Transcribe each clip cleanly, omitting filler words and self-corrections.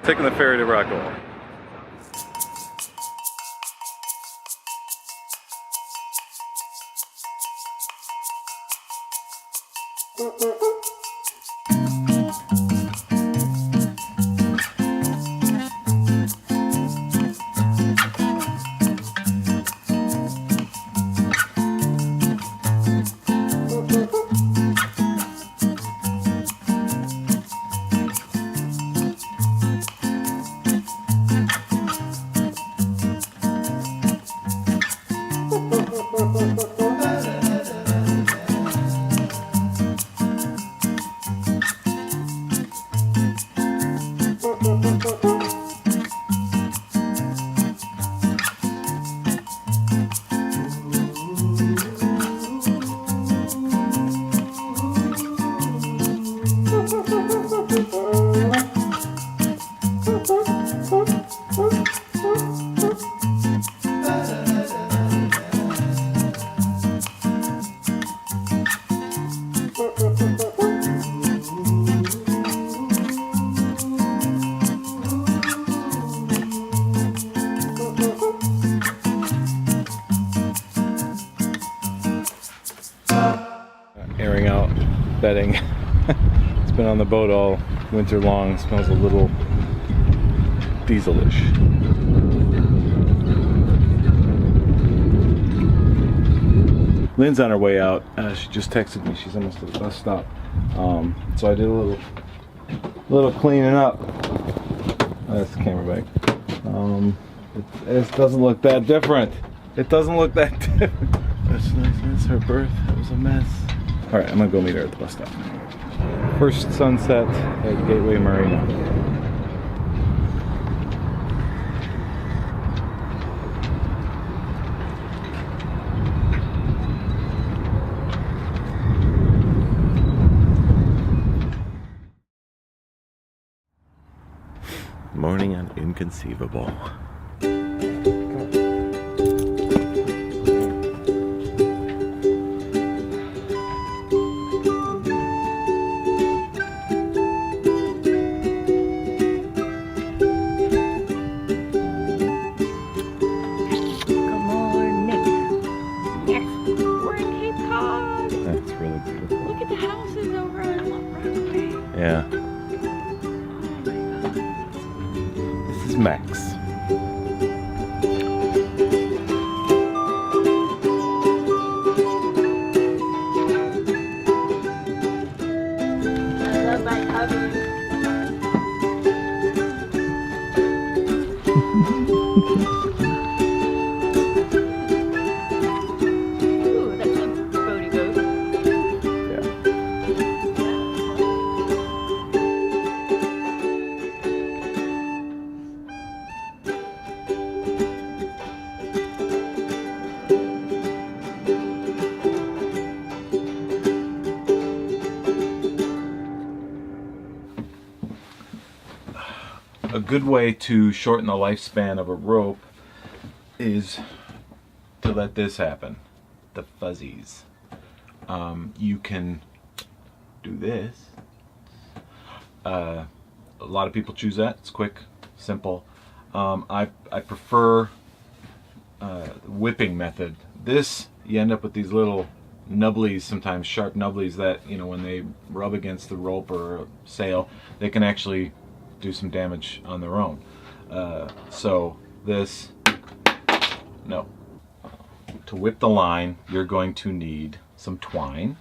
taking the ferry to Rockwell. Airing out bedding. It's been on the boat all winter long. It smells a little dieselish. Lynn's on her way out. She just texted me. She's almost at the bus stop. So I did a little cleaning up. That's the camera bag. It doesn't look that different. It doesn't look that different. That's nice. That's her berth. That was a mess. All right, I'm gonna go meet her at the bus stop. First sunset at Gateway Marina. Morning on Inconceivable. Yeah. This is Max. I love my hubby. Ooh, that's a boaty boat. A good way to shorten the lifespan of a rope is to let this happen, the fuzzies. You can do this. A lot of people choose that. It's quick, simple. I prefer the whipping method. This, you end up with these little nubblies, sometimes sharp nubblies that, you know, when they rub against the rope or a sail, they can actually do some damage on their own. So this, no. To whip the line, you're going to need some twine,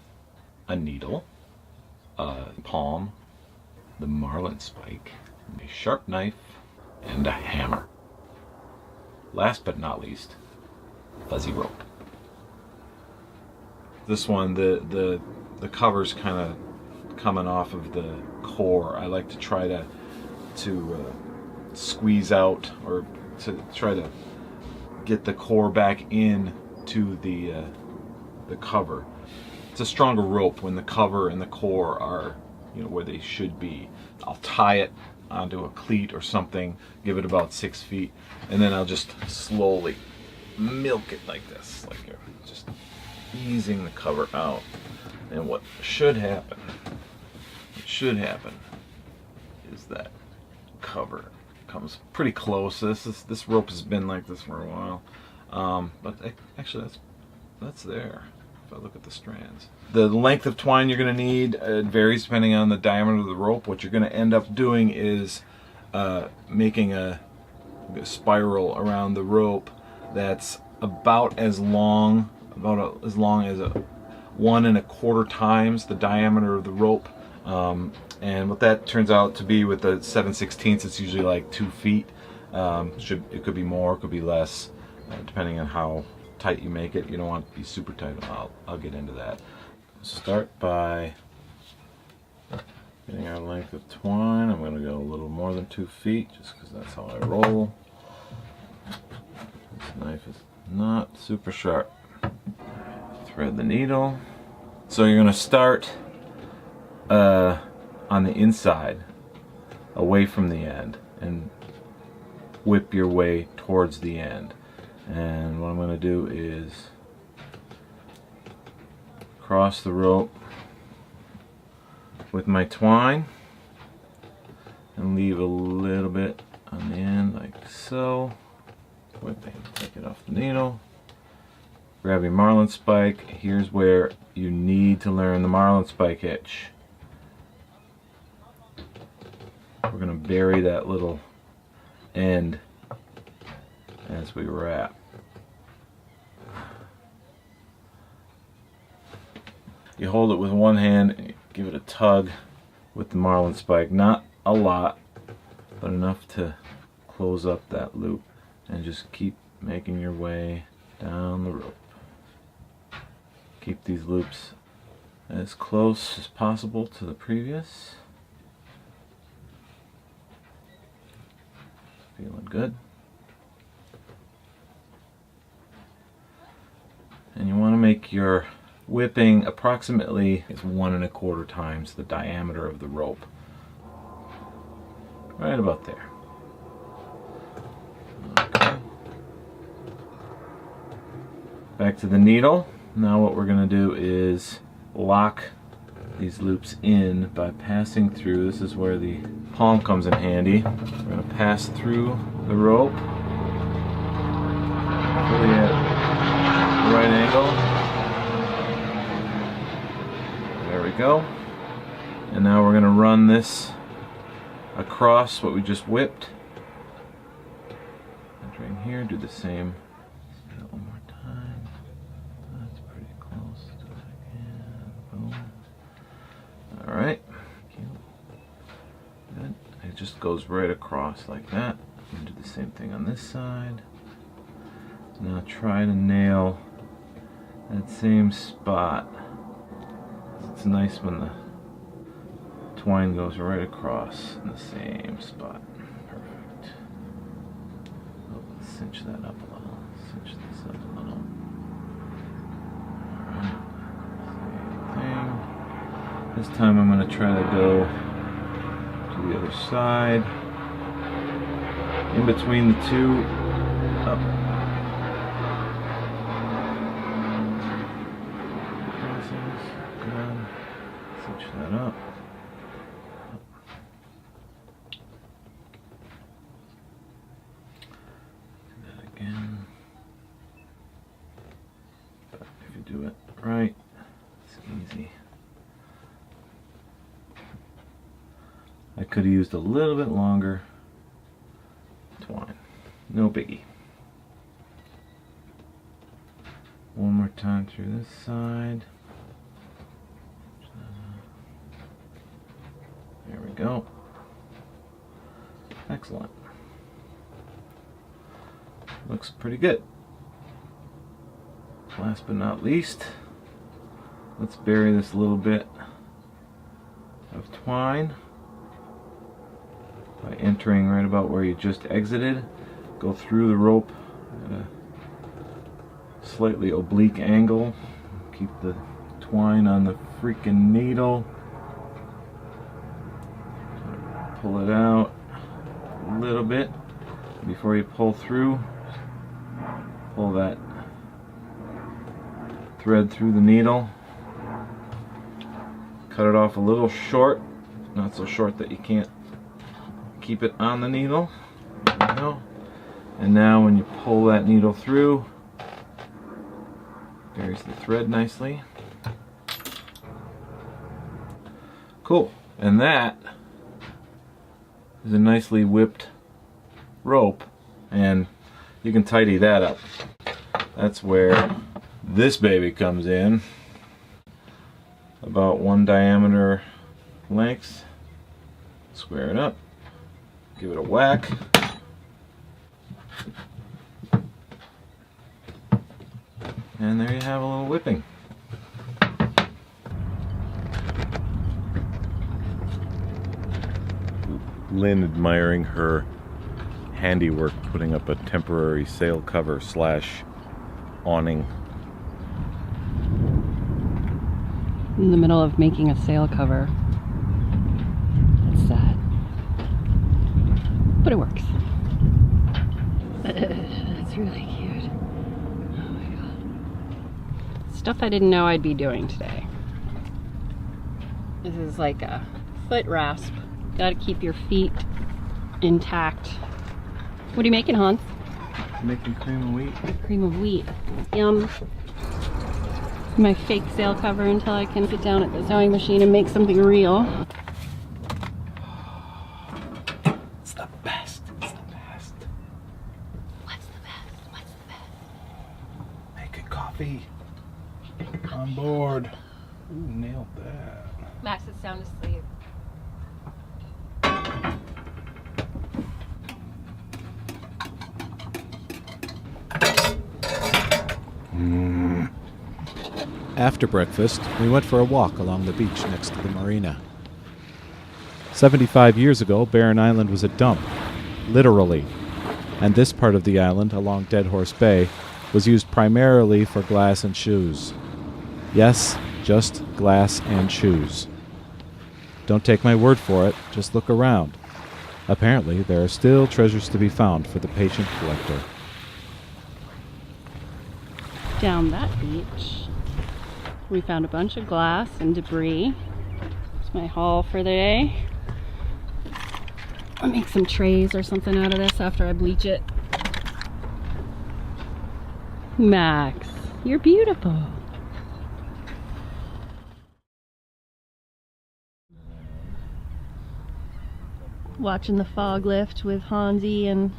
a needle, a palm, the marlin spike, a sharp knife, and a hammer. Last but not least, fuzzy rope. This one, the cover's kind of coming off of the core. I like to try to squeeze out, or to try to get the core back in to the cover. It's a stronger rope when the cover and the core are, you know, where they should be. I'll tie it onto a cleat or something, give it about 6 feet, and then I'll just slowly milk it like this, like you're just easing the cover out. And what should happen is that cover comes pretty close. This rope has been like this for a while, but actually that's there. If I look at the strands, the length of twine you're going to need varies depending on the diameter of the rope. What you're going to end up doing is making a spiral around the rope that's about as long as 1 1/4 times the diameter of the rope. And what that turns out to be with the 7/16, it's usually like 2 feet. It could be more, it could be less, depending on how tight you make it. You don't want it to be super tight. I'll get into that. Start by getting our length of twine. I'm going to go a little more than 2 feet, just because that's how I roll. This knife is not super sharp. Thread the needle. So you're going to start on the inside, away from the end, and whip your way towards the end. And what I'm going to do is cross the rope with my twine and leave a little bit on the end like so. Whipping, take it off the needle. Grab your marlin spike. Here's where you need to learn the marlin spike hitch. We're going to bury that little end as we wrap. You hold it with one hand and you give it a tug with the marlin spike. Not a lot, but enough to close up that loop. And just keep making your way down the rope. Keep these loops as close as possible to the previous. Feeling good. And you want to make your whipping approximately 1 1/4 times the diameter of the rope. Right about there. Okay. Back to the needle. Now what we're going to do is lock these loops in by passing through. This is where the palm comes in handy. We're going to pass through the rope, fully at the right angle. There we go. And now we're going to run this across what we just whipped. Entering here, do the same. Let's do that one more time. That's pretty close to it again. Boom. Alright. Good. It just goes right across like that. And do the same thing on this side. Now try to nail that same spot. It's nice when the twine goes right across in the same spot. Perfect. Oh, cinch that up a little. Cinch this up a little. Alright. Same thing. This time I'm going to try to go to the other side. In between the two. Up. Good. Cinch that up. Again. But if you do it right, it's easy. I could have used a little bit longer twine. No biggie. One more time through this side. There we go. Excellent. Looks pretty good. Last but not least, let's bury this little bit of twine by entering right about where you just exited. Go through the rope at a slightly oblique angle. Keep the twine on the freaking needle. Pull it out a little bit before you pull through. Pull that thread through the needle. Cut it off a little short, not so short that you can't keep it on the needle. go. And now when you pull that needle through, buries the thread nicely. Cool. And that is a nicely whipped rope, and you can tidy that up. That's where this baby comes in. About 1 diameter lengths. Square it up. Give it a whack. And there you have a little whipping. Lynn admiring her handiwork putting up a temporary sail cover / awning. In the middle of making a sail cover. It's sad. But it works. It's really cute. Oh my god. Stuff I didn't know I'd be doing today. This is like a foot rasp. Gotta keep your feet intact. What are you making, Hans? Making cream of wheat. Cream of wheat. Yum. My fake sail cover until I can sit down at the sewing machine and make something real. It's the best. It's the best. What's the best? What's the best? Making coffee. On board. Ooh, nailed that. Max is sound asleep. After breakfast, we went for a walk along the beach next to the marina. 75 years ago, Barren Island was a dump, literally, and this part of the island, along Dead Horse Bay, was used primarily for glass and shoes. Yes, just glass and shoes. Don't take my word for it, just look around. Apparently, there are still treasures to be found for the patient collector. Down that beach, we found a bunch of glass and debris. It's my haul for the day. I'll make some trays or something out of this after I bleach it. Max, you're beautiful. Watching the fog lift with Hansi and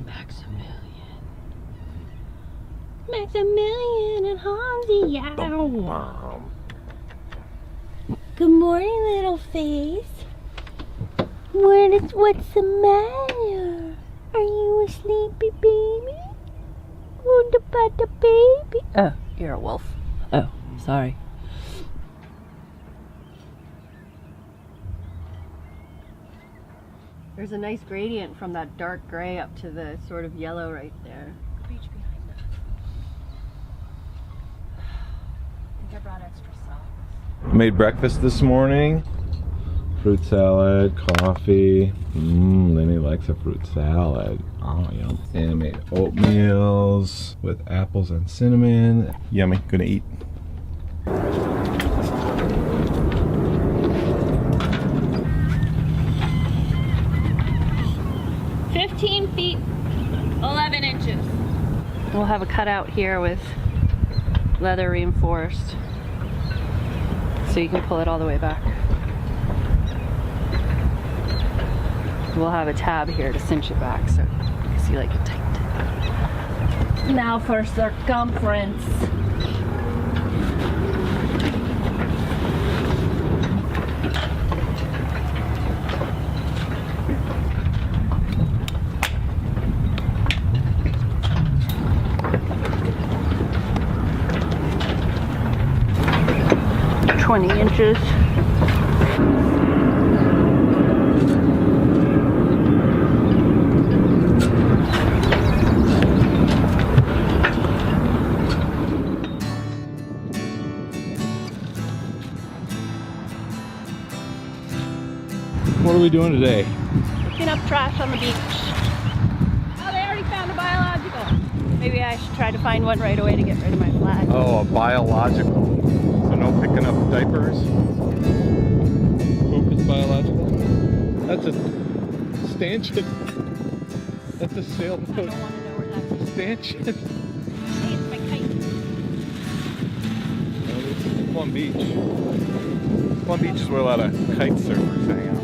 Maximilian. Maximilian and Hansi, yeah. Good morning, little face. What's the matter? Are you a sleepy baby? What about the baby? Oh, you're a wolf. Oh, sorry. There's a nice gradient from that dark gray up to the sort of yellow right there. Beach behind us. I think I brought extra socks. Made breakfast this morning. Fruit salad, coffee. Lenny likes a fruit salad. Oh, yum. And I made oatmeals with apples and cinnamon. Yummy. Gonna eat. Feet, 11 inches. We'll have a cutout here with leather reinforced, so you can pull it all the way back. We'll have a tab here to cinch it back so you can see like it tight. Now for circumference. Inches. What are we doing today? Picking up trash on the beach. Oh, they already found a biological. Maybe I should try to find one right away to get rid of my flag. Oh, a biological. So no picking up diapers. Hope it's biological. That's a stanchion. That's a sailboat I don't want to know where that is. stanchion. Hey, it's my kite. This is Plum Beach. Plum Beach is where a lot of kite surfers hang out.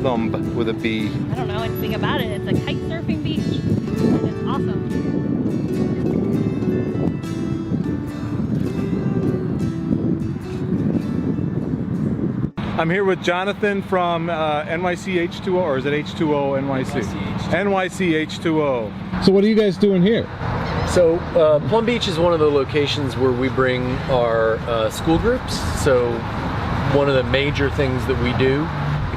Plum with a B. I don't know anything about it. It's a kite surfing beach. And it's awesome. I'm here with Jonathan from NYC H2O, or is it H2O NYC? NYC H2O. So what are you guys doing here? So Plum Beach is one of the locations where we bring our school groups. So one of the major things that we do,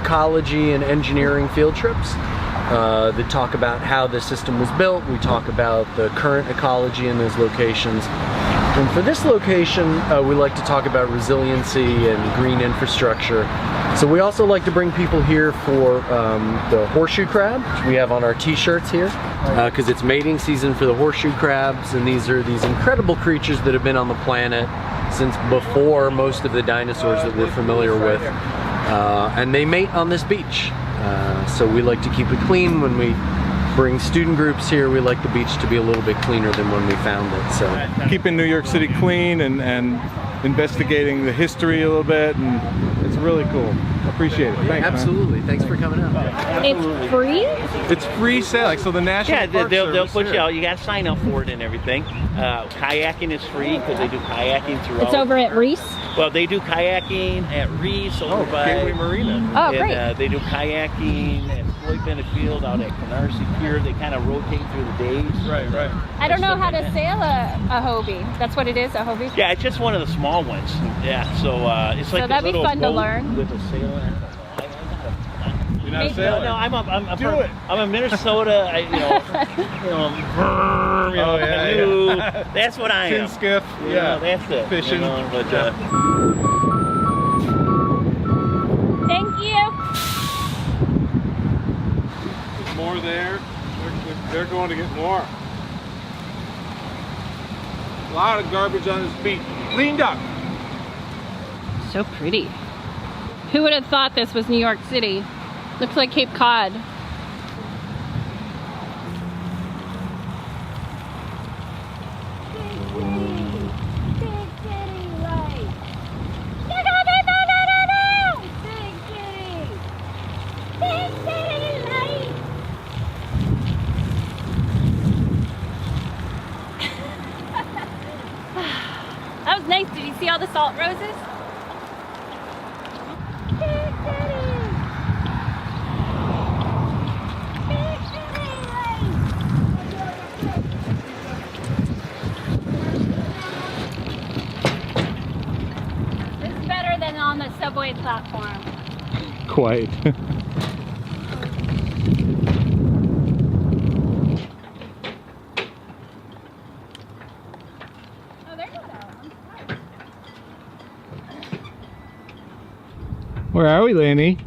ecology and engineering field trips that talk about how the system was built. We talk about the current ecology in those locations. And for this location, we like to talk about resiliency and green infrastructure. So we also like to bring people here for the horseshoe crab, which we have on our t-shirts here, because it's mating season for the horseshoe crabs, and these are these incredible creatures that have been on the planet since before most of the dinosaurs that we're familiar with. And they mate on this beach. So we like to keep it clean. When we bring student groups here, we like the beach to be a little bit cleaner than when we found it. So Keeping New York City clean and investigating the history a little bit, and it's really cool. Appreciate it. Thanks, absolutely. man. Thanks for coming out. It's free? It's free sailing, so the National Park they'll Service put here. you out. You got to sign up for it and everything. Kayaking is free because they do kayaking throughout. It's over at Reese? Well, they do kayaking at Reese over by Gateway Marina. Oh, and, great. they do kayaking at Floyd Bennett Field out at Canarsie Pier. They kind of rotate through the days. Right. I don't know how to sail a Hobie. That's what it is, a Hobie? Yeah, it's just one of the small ones. Yeah, so it's like So a that'd be little fun to boat learn. with a sailor. You're not a Maybe. sailor? No, I'm Do it. I'm a Minnesota. Canoe. That's what I Tin am. skiff. Yeah, that's it. Fishing. But Thank you. There's more there. They're going to get more. A lot of garbage on this beach. Cleaned up. So pretty. Who would have thought this was New York City? Looks like Cape Cod. That was nice. Did you see all the salt roses? This is better than on the subway platform. Quite. Oh, there you go. Where are we, Lanny?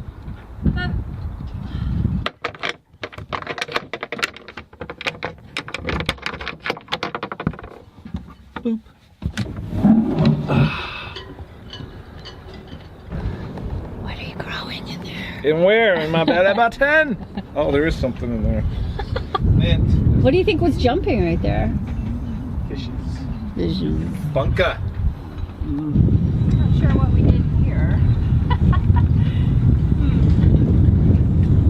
In where? In my bed? About 10. Oh, there is something in there. Mint. What do you think was jumping right there? Fishes. Visions. Bunka. Not sure what we did here.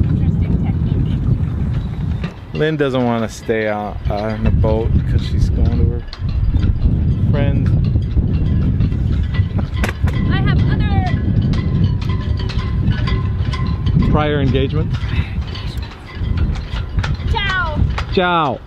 Interesting technique. Lynn doesn't want to stay on the boat because she's going to her friend. I have other. Prior engagement. Ciao. Ciao.